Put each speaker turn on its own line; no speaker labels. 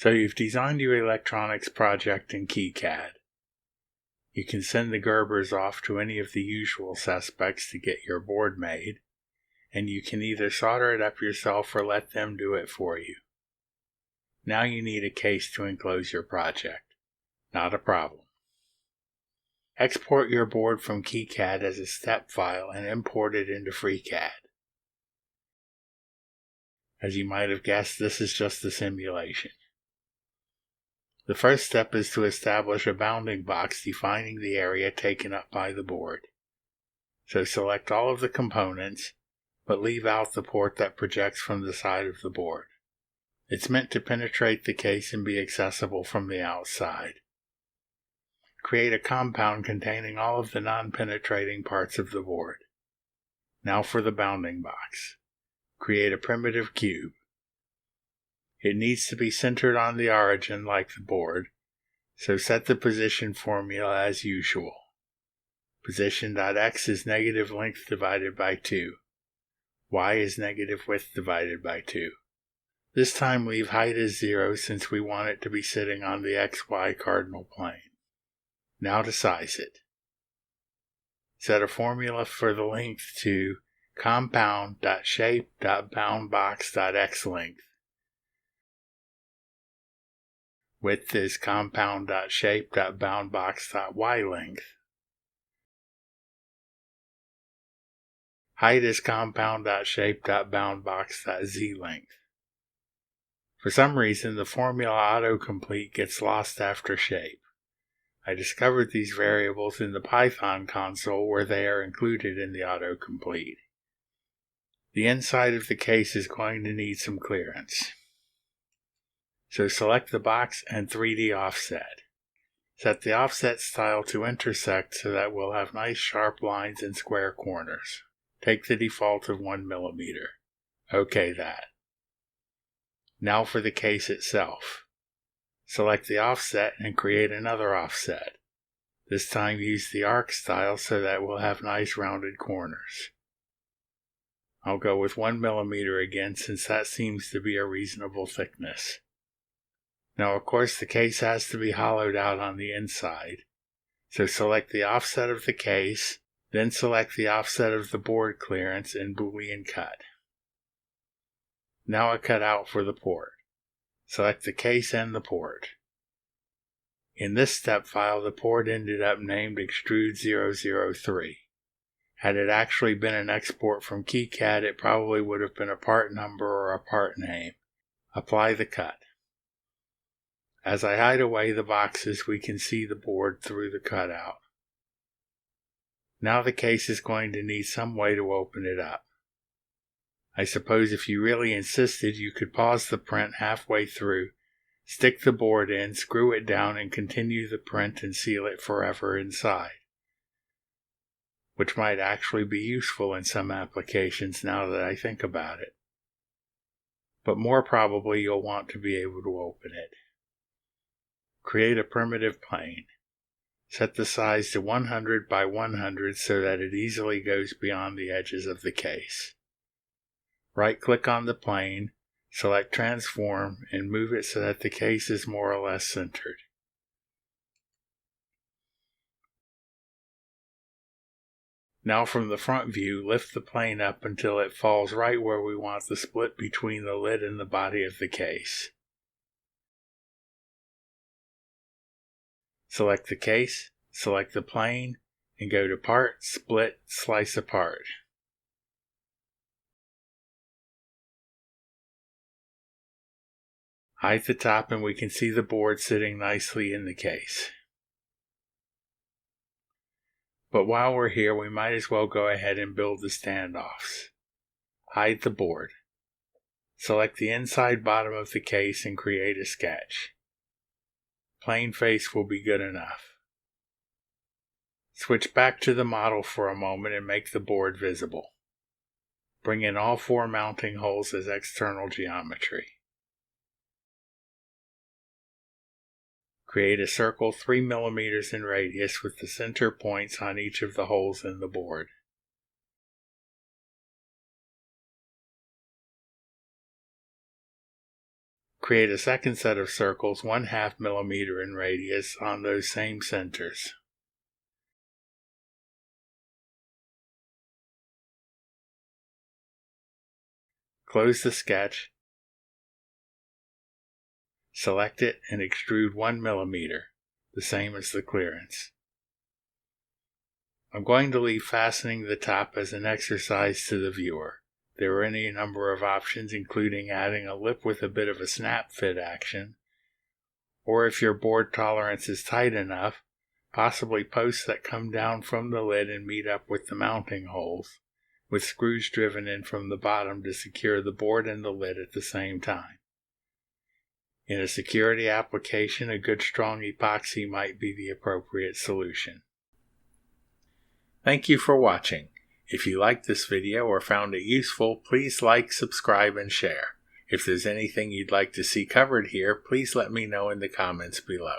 So you've designed your electronics project in KiCad. You can send the Gerbers off to any of the usual suspects to get your board made, and you can either solder it up yourself or let them do it for you. Now you need a case to enclose your project. Not a problem. Export your board from KiCad as a step file and import it into FreeCAD. As you might have guessed, this is just a simulation. The first step is to establish a bounding box defining the area taken up by the board. So select all of the components, but leave out the port that projects from the side of the board. It's meant to penetrate the case and be accessible from the outside. Create a compound containing all of the non-penetrating parts of the board. Now for the bounding box. Create a primitive cube. It needs to be centered on the origin like the board, so set the position formula as usual. Position.x is negative length divided by 2. Y is negative width divided by 2. This time leave height as 0 since we want it to be sitting on the XY cardinal plane. Now to size it. Set a formula for the length to compound.shape.boundbox.xlength. Width is compound.shape.boundbox.ylength. Height is compound.shape.boundbox.zlength. For some reason, the formula autocomplete gets lost after shape. I discovered these variables in the Python console where they are included in the autocomplete. The inside of the case is going to need some clearance. So select the box and 3D offset. Set the offset style to intersect so that we'll have nice sharp lines and square corners. Take the default of 1 mm. OK that. Now for the case itself. Select the offset and create another offset. This time use the arc style so that we'll have nice rounded corners. I'll go with 1 mm again since that seems to be a reasonable thickness. Now of course the case has to be hollowed out on the inside, so select the offset of the case, then select the offset of the board clearance in Boolean cut. Now a cutout for the port. Select the case and the port. In this step file the port ended up named Extrude 003. Had it actually been an export from KiCad, it probably would have been a part number or a part name. Apply the cut. As I hide away the boxes, we can see the board through the cutout. Now the case is going to need some way to open it up. I suppose if you really insisted, you could pause the print halfway through, stick the board in, screw it down, and continue the print and seal it forever inside. Which might actually be useful in some applications now that I think about it. But more probably you'll want to be able to open it. Create a primitive plane. Set the size to 100 by 100 so that it easily goes beyond the edges of the case. Right-click on the plane, select Transform, and move it so that the case is more or less centered. Now from the front view, lift the plane up until it falls right where we want the split between the lid and the body of the case. Select the case, select the plane, and go to Part, Split, Slice Apart. Hide the top and we can see the board sitting nicely in the case. But while we're here, we might as well go ahead and build the standoffs. Hide the board. Select the inside bottom of the case and create a sketch. Plain face will be good enough. Switch back to the model for a moment and make the board visible. Bring in all 4 mounting holes as external geometry. Create a circle 3 mm in radius with the center points on each of the holes in the board. Create a second set of circles 1/2 millimeter in radius on those same centers. Close the sketch, select it, and extrude 1 millimeter, the same as the clearance. I'm going to leave fastening the top as an exercise to the viewer. There are any number of options, including adding a lip with a bit of a snap fit action, or if your board tolerance is tight enough, possibly posts that come down from the lid and meet up with the mounting holes, with screws driven in from the bottom to secure the board and the lid at the same time. In a security application, a good strong epoxy might be the appropriate solution. Thank you for watching. If you liked this video or found it useful, please like, subscribe, and share. If there's anything you'd like to see covered here, please let me know in the comments below.